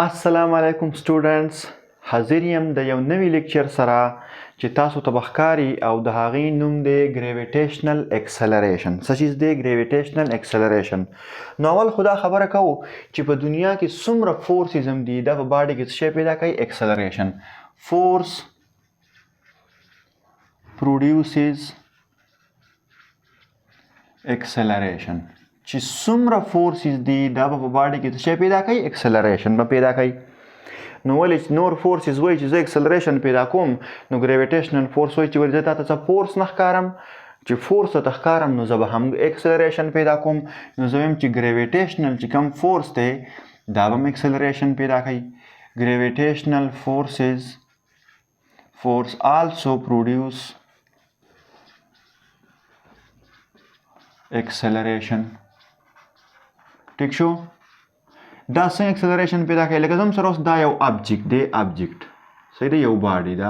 السلام علیکم سټوډنټس، حاضر یم د یو نوي لیکچر سره چې تاسو ته به ښکاري او د هغې نوم دی ګریویټیشنل اکسلریشن. څه چیز دی؟ ګریویټیشنل اکسلریشن. نو اول خو دا خبره کوو چې په دنیا کې څومره فورسز هم دي دا په باډي کې څه شی پیدا کوي؟ اکسلریشن. فورس پروډیوسز اکسلریشن. چې څومره فورسز دي دا به په باډي کې څه شی پیدا کوي؟ اکسلریشن به پیدا کوي. نو ولې نور فورسز وایي چې زه اکسلریشن پیدا کوم، نو ګریویټیشنل فورس وایي چې ولې زه تاته څه فورس نه ښکارم، چې فورس ته ښکارم نو زه به هم اکسلریشن پیدا کوم. نو زه وایم چې ګریویټیشنل چې کوم فورس دی دا به هم اکسلریشن پیدا کوي. ګریویټیشنل فورس آلسو پروډیوس اکسلریشن. ټیک شو؟ دا څنګه اکسلریشن پیدا کوي؟ لکه زم سره اوس دا یو ابجیکټ دی، صحیح دی، یو باډي ده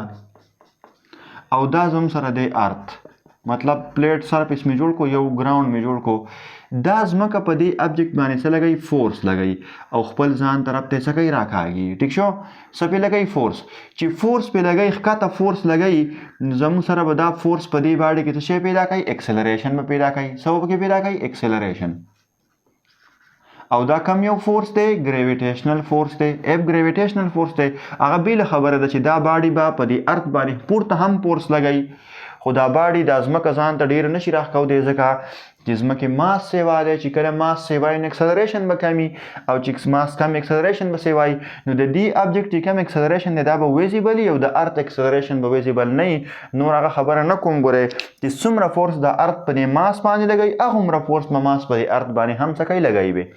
او دا زم سره دی ارث، مطلب پلیټ سرفیس مې جوړ کو، یو ګراوند مې جوړ کو. دا ځمکه په دې ابجیکټ باندې څه لګوي؟ فورس لګوي او خپل ځان طرف ته څه کوي؟ راکاږي. ټیک شو؟ څه پې لګوي؟ فورس. چې فورس پې لګوي، ښکته فورس لګوي، زموږ سره به دا فورس په دې باډي کې څه شی پیدا کوي؟ اکسلریشن به پیدا کوي. څه به پکې پیدا کوي؟ اکسلریشن. او دا کم یو فورس دی؟ ګریویټیشنل فورس دی. ګریویټیشنل فورس دی. هغه بیله خبره ده چې دا باډي به په دې ارث باندې پورته هم فورس لګوي، خو دا باډي دا ځمکه ځان ته ډېر نشي راښکولی، ځکه چې ځمکې ماس سیوا دی. چې کله ماس سیوایي نو اکسلریشن به کمي، او چې ماس کم اکسلریشن به سیوایي، نو د دې ابجیکټ چې کم اکسلریشن دی دا به ویزیبل وي او د ارث اکسلریشن به ویزیبل نه وي. نور هغه خبره نه کوم. ګورئ چې څومره فورس د ارث په دې ماس باندې لګوي، هغومره فورس به ماس په دې ارث باندې هم څه کوي؟ لګوي به.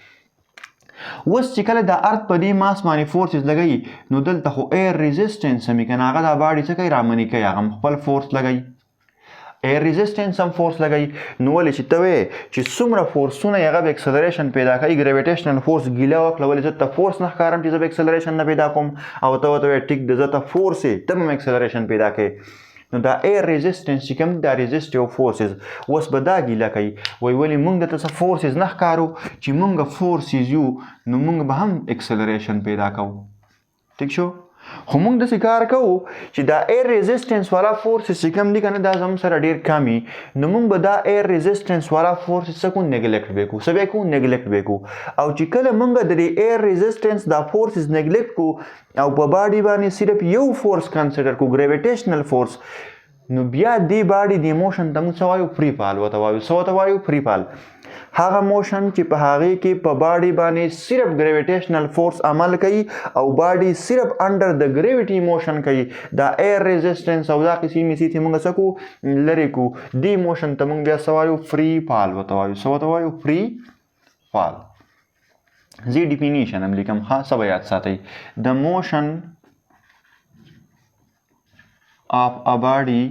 اوس چې کله د ارث په دې ماس باندې فورسز لګوي، نو دلته خو ایر ریزسټنس هم وي که نه، هغه دا باډي څه کوي؟ رامنې کوي، هغه هم خپل فورس لګوي. ایر ریزسټنس هم فورس لګوي. نو ولې چې ته وایې چې څومره فورسونه یې هغه به اکسلریشن پیدا کوي، ګریویټیشنل فورس ګیله وکړه ولې زه ته فورس نه ښکارم چې زه به اکسلریشن نه پیدا کوم، او ته ورته وایې ټیک ده زه ته فورس یې، ته به هم اکسلریشن پیدا کوې. نو دا ایر ریزسټنس چې کوم دا ریزسټیو فورسز اوس به دا ګیله کوي، وایي ولې موږ درته څه فورسز نه ښکارو، چې موږ فورسز یو نو موږ به هم اکسلریشن پیدا کوو. ټیک شو؟ خو موږ داسې کار کوو چې دا ایر ریزسټنس والا فورسز چې کوم دي که نه دا زموږ سره ډېر کم وي، نو موږ به دا ایر ریزسټنس والا فورسز څه کوو؟ نیګلیکټ به کوو. څه به کوو؟ نیګلیکټ به کوو. او چې کله موږ د دې ایر ریزسټنس دا فورسز نیګلیکټ کوو او په باډي باندې صرف یو فورس کنسیډر کوو، ګریویټیشنل فورس، نو بیا دې باډي دې موشن ته موږ څه وایو؟ فری فال ورته وایو. څه ورته وایو؟ فری فال. هغه موشن چې په هغې کې په باډي باندې صرف ګریویټیشنل فورس عمل کوي او باډي صرف انډر د ګریویټي موشن کوي، دا ایر ریزسټنس او دا قسې میسې چې موږ څه کوو؟ لرې کوو. دې موشن ته موږ بیا څه وایو؟ فری فال ورته وایو. څه ورته وایو؟ فری فال. زه ډیفینیشن هم لیکم، ښه څه به یاد ساتئ. د موشن of a body،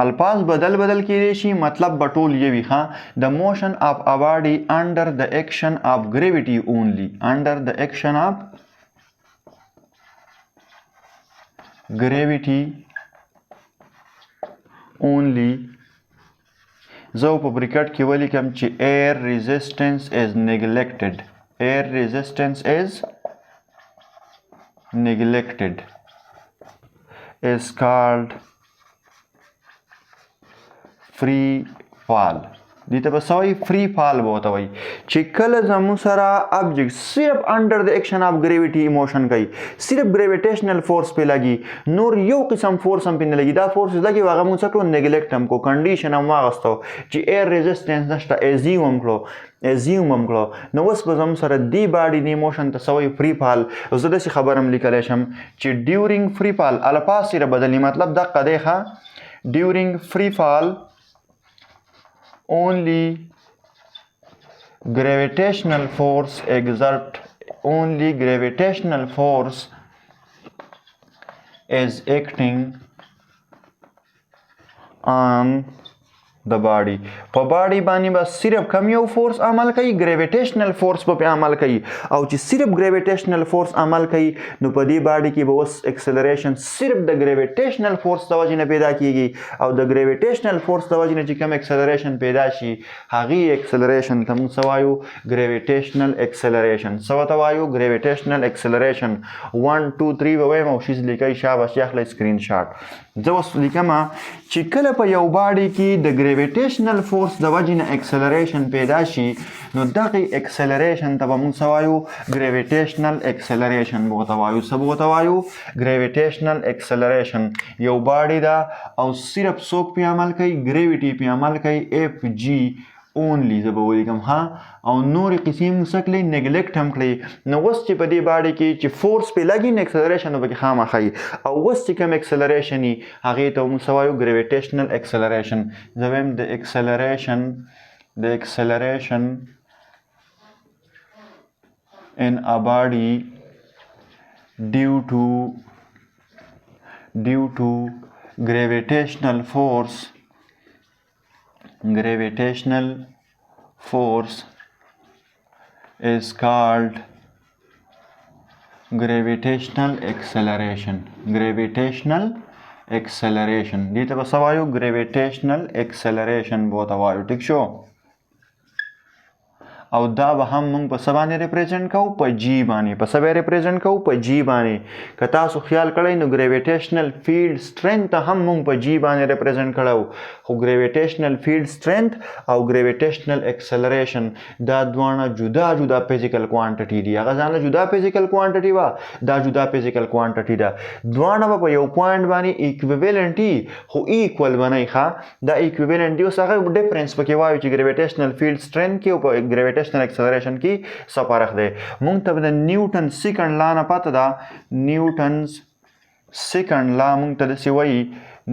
الفاظ بدل کېدای شي، مطلب به ټول یوي. ښه، the motion of a body under the action of gravity only. under the action of gravity only. زه په بریکټ کې ولیکم چې air resistance is neglected. air resistance is neglected is called free fall. دې ته به څه وایي؟ فري فال به ورته وایي. چې کله زموږ سره ابجیکټ صرف انډر د ایکشن آف ګریویټي موشن کوي، صرف ګریویټیشنل فورس پې لګي، نور یو قسم فورس هم پې نه لګي، دا فورسز لګي هغه موږ څه کړو؟ نیګلیکټ هم کړو، کنډیشن هم واغستو چې ایر ریزسټنس نشته، ایزیوم هم کړو. نو اوس به زموږ سره دې باډي دې موشن ته څه وایي؟ فری فال. زه داسې خبر هم لیکلی شم چې ډیورینګ فری فال، الفاظ سره بدلي، مطلب دقه دی. ښه، ډیورینګ فری فال only gravitational force is acting on د باډي په باډي باندې به صرف کم یو فورس عمل کوي ګریویټیشنل فورس به پې عمل کوي او چې صرف ګریویټیشنل فورس عمل کوي نو په دې باډي کې به اوس اکسلریشن صرف د ګریویټیشنل فورس د وجې نه پیدا کیږي او د ګریویټیشنل فورس د وجې نه چې کوم اکسلریشن پیدا شي هغې اکسلریشن ته موږ څه وایو ګریویټیشنل اکسلریشن څه ورته وایو ګریویټیشنل اکسلریشن 1 2 3 به وایم او شیز لیکئ شاباش اخلئ سکرین شاټ زه اوس لیکمه چې کله په یو باډي کې د ګریویټیشنل فورس د وجې نه اکسلریشن پیدا شي نو دغې اکسلریشن ته به موږ څه وایو ګریویټیشنل اکسلریشن به ورته وایو څه به ورته وایو ګریویټیشنل اکسلریشن یو باډي ده او صرف څوک پې عمل کوي ګریویټي پې عمل کوي اف جی اونلی زه به ولیکم ها او نورې قیسې موږ څه کړئ نیګلیکټ هم کړئ نو اوس چې په دې باډي کې چې فورس پې لګي نو اکسلریشن به پکې خامخا وي او اوس چې کوم اکسلریشن وي هغې ته موږ څه وایو ګریویټیشنل اکسلریشن زه وایم د اکسلریشن in a body due to gravitational force is called gravitational acceleration دې ته به څه وایو gravitational acceleration به ورته وایو ټیک شو او دا به هم موږ په څه باندې ریپرزینټ کوو په جی باندې په څه به ریپرزینټ کوو په جی باندې که تاسو خیال کړئ نو ګریویټیشنل فیلډ سټرینث ته هم موږ په جی باندې ریپرزینټ کړو خو ګریویټیشنل فیلډ سټرینث او ګریویټیشنل اکسلریشن دا دواړه جدا جدا فزیکل کوانټټي دي هغه ځانله جدا فزیکل کوانټټي وه دا جدا فزیکل کوانټټي ده دواړه به په یو پوینټ باندې ایکویولنټ دي خو ایکول به نه ښه دا ایکویولنټ دي اوس هغه ډفرنس پکې وایو چې ګریویټیشنل فیلډ سټرینث کې او په ګریویټیشنل acceleration کی څه فرق دی مونږ ته د نیوټن سیکنډ لا نه پته ده نیوټنز سیکنډ لا مونږ ته داسې وایي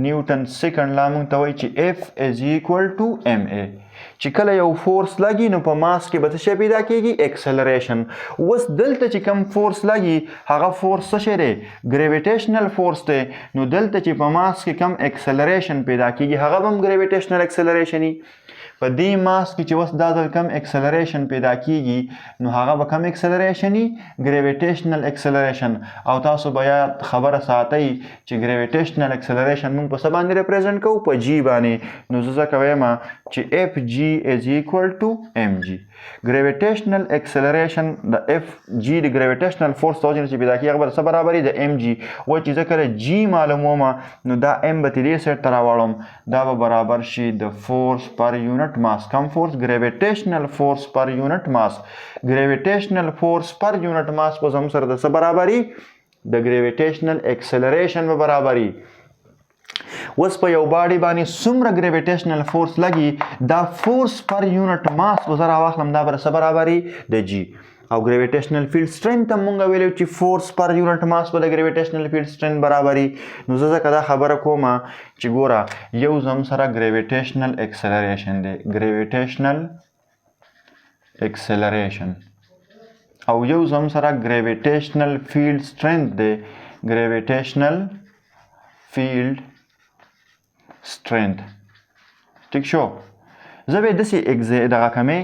نیوټن سیکنډ لا مونږ ته وایي چې F is equal to ma چې کله یو فورس لګي نو په ماس کې به څه شی پیدا کیږي اکسلریشن اوس دلته چې کم فورس لګي هغه فورس څه شی دی ګریویټیشنل فورس دی نو دلته چې په ماس کې کم اکسلریشن پیدا کیږي هغه به هم ګریویټیشنل اکسلریشن وي په دې ماس کې چې اوس دا ځل کم اکسلریشن پیدا کیږي نو هغه به کم اکسلریشن وي ګریویټیشنل اکسلریشن او تاسو به یاد خبره ساتئ چې ګریویټیشنل اکسلریشن موږ په څه باندې ریپرزینټ کوو په جی باندې نو زه ځکه وایم چې اف جی از ایکول ټو ام جی ګریویټیشنل اکسلریشن د اف جی د ګریویټیشنل فورس د وجې نه چې پیدا کیږي هغه به څه برابر وي د ام جی وایي چې زه کله جی معلوموم نو دا ام به دې سیټ ته راوړم دا به برابر شي د فورس پر یونټ mass کم فورس gravitational force per unit mass gravitational force per unit mass په زموږ سره د څه برابري د gravitational acceleration به برابري اوس په یو باډي باندې څومره gravitational force لګي دا force per unit mass به زه راواخلم دا به څه برابري د جی او gravitational field strength هم مونږ ویلو چې force per unit mass به د gravitational field strength برابري نو زه ځکه دا خبره کوم چې ګوره یو زم سره gravitational acceleration دی gravitational acceleration او یو زم سره gravitational field strength دی gravitational field strength ټیک شو زه به داسې دغه کمې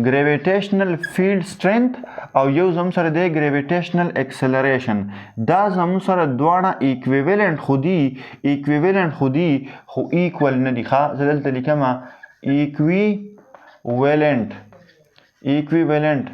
ګریویټیشنل فیلډ سټرینث او یو زموږ سره دی ګریویټیشنل اکسلریشن دا زموږ سره دواړه ایکویولنټ خو دي خو ایکول نه دي ښه زه دلته لیکم ایکویولنټ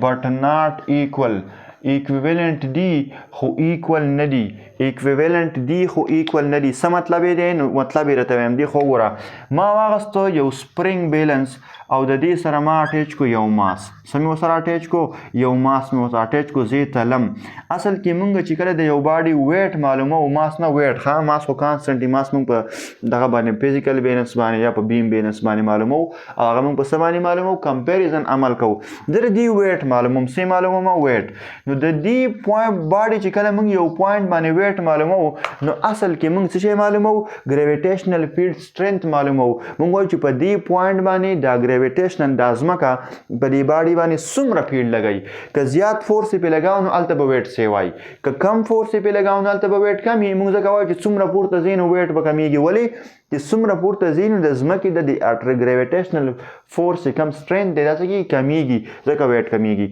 بټ ناټ ایکول ایکویولنٹ دی خو ایکول نه دی ایکویولنٹ دی خو ایکول نه دی څه مطلب یې دی نو مطلب یې راته وایم دی خو وګوره ما واغستو یو سپرینګ بیلنس او د دې سره ما اټیچ کو یو ماس څه مې ورسره اټیچ کو یو ماس مې ورسره اټیچ کو زه تلم اصل کې مونږ چې کله د یو باډي ویټ معلومو ماس نه ویټ ښه ماس خو کانسټنټ دی ماس مونږ په دغه باندې فزیکل بیلنس باندې یا په بیم بیلنس باندې معلومو او هغه مونږ په څه باندې معلومو کمپیریزن عمل کوو زه د دې ویټ معلوموم څه معلوموم ویټ نو نو د دې پوینټ باډي چې کله موږ یو پوینټ باندې ویټ معلومو نو اصل کې موږ څه شی معلومو ګریویټیشنل فیلډ سټرینث معلومو موږ وایو چې په دې پوینټ باندې دا ګریویټیشنل د ځمکه په دې باډي باندې څومره فیلډ لګوي که زیات فورس یې پرې لګاو نو هلته به ویټ سیو وایي که کم فورس یې پرې لګاو نو هلته به ویټ کم وي موږ ځکه وایو چې څومره پورته ځي نو ویټ به کمیږي ولې چې څومره پورته ځي نو د ځمکې د ګریویټیشنل فورس چې کم سټرینث دی دا څه کېږي کمیږي ځکه ویټ کمیږي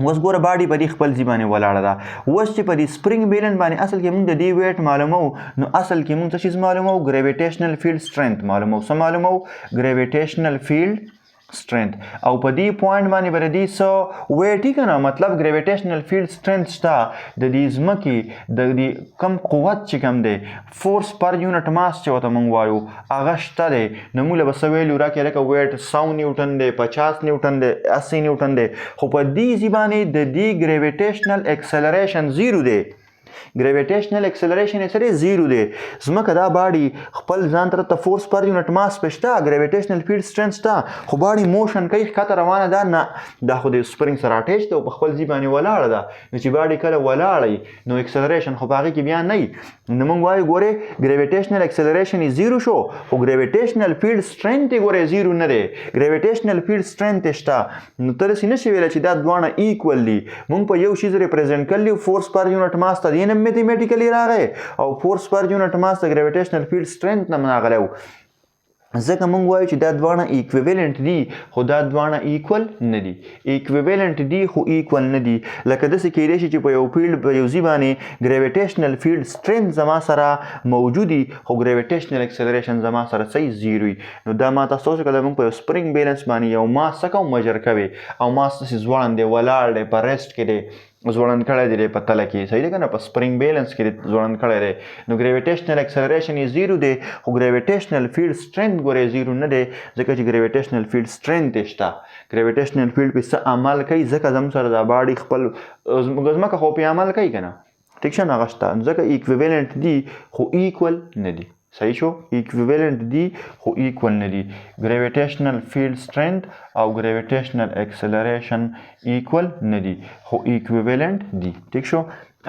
اوس ګوره باډي په دې خپل ځای باندې ولاړه ده اوس چې په دې سپرینګ بیلنس باندې اصل کې موږ د دې ویټ معلومو نو اصل کې موږ څه شیز معلومو ګریویټیشنل فیلډ سټرینث معلومو څه معلومو ګریویټیشنل فیلډ سټرینث او په دې پوینټ باندې به د دې څه ویټ که نه مطلب ګریویټیشنل فیلډ سټرینث شته د دې ځمکې د دې کم قوت چې کم دی فورس پر یونټ ماس چې ورته موږ وایو هغه شته دی نو موږ له به څه ویلو راکړي لکه ویټ 100 نیوټن دی 50 نیوټن دی 80 نیوټن دی خو په دې ځای باندې د دې ګریویټیشنل اکسلریشن زیرو دی ګریویټیشنل اکسلریشن یې سره زیرو دی ځمکه دا باډي خپل ځان ته فورس پر یونټ ماس پې شته ګریویټیشنل فیلډ سټرینث شته خو باډي موشن کوي ښکته روانه ده نه دا خو د سپرینګ سره اټیچ دی او په خپل ځای باندې ولاړه ده نو چې باډي کله ولاړی نو اکسلریشن خو په هغې کې بیا نه وي نو موږ وایو ګورې ګریویټیشنل اکسلریشن یې زیرو شو خو ګریویټیشنل فیلډ سټرینث یې ګورې زیرو نه دی ګریویټیشنل فیلډ سټرینث یې شته نو ته داسې نشي ویلی چې دا دواړه ایکول دي موږ په یو شیز ریپرزینټ کړلی فورس پر یونټ ماس ته دې نه میتھمیټیکلی راغی او فورس پر یونټ ماس د ګریویټیشنل فیلډ سټرینث نه راغلی و ځکه موږ وایو چې دا دواړه ایکویولنټ دي خو دا دواړه ایکول نه دي ایکویولنټ دي خو ایکول نه دي لکه داسې کیدای شي چې په یو فیلډ په یو ځای باندې ګریویټیشنل فیلډ سټرینث زما سره موجود وي خو ګریویټیشنل اکسلریشن زما سره صحیح زیرو وي نو دا ما تاسو ته کله موږ په یو سپرینګ بیلنس باندې یو ماس څه کوو میجر کوي او ماس داسې ځوړند دی ولاړ دی په ریسټ کې دی ځوړند کړی دی په تله کې صحیح دی که نه په سپرینګ بیلنس کې ځوړند کړی دی نو ګریویټیشنل اکسلریشن یې زیرو دی خو ګریویټیشنل فیلډ سټرینث ګورې زیرو نه دی ځکه چې ګریویټیشنل فیلډ سټرینث یې شته ګریویټیشنل فیلډ پې څه عمل کوي ځکه زموږ سره دا باډي خپل ځمکه خو پې عمل کوي که نه ټیک شه نو هغه شته ځکه ایکویولنټ دي خو ایکول نه دي صحیح شو ایکویولنٹ دی خو ایکول نه دي ګریویټیشنل فیلډ سټرینث او ګریویټیشنل اکسلریشن ایکول نه دي خو ایکویولنٹ دي ٹھیک شو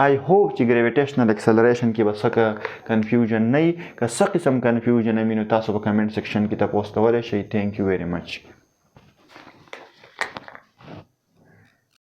آئی ہوپ چې ګریویټیشنل اکسلریشن کې به څه کنفیوژن نه وي که څه قسم کنفیوژن وي نو تاسو په کمنټ سیکشن کې تاسو کولی شئ تھینک یو ویری مچ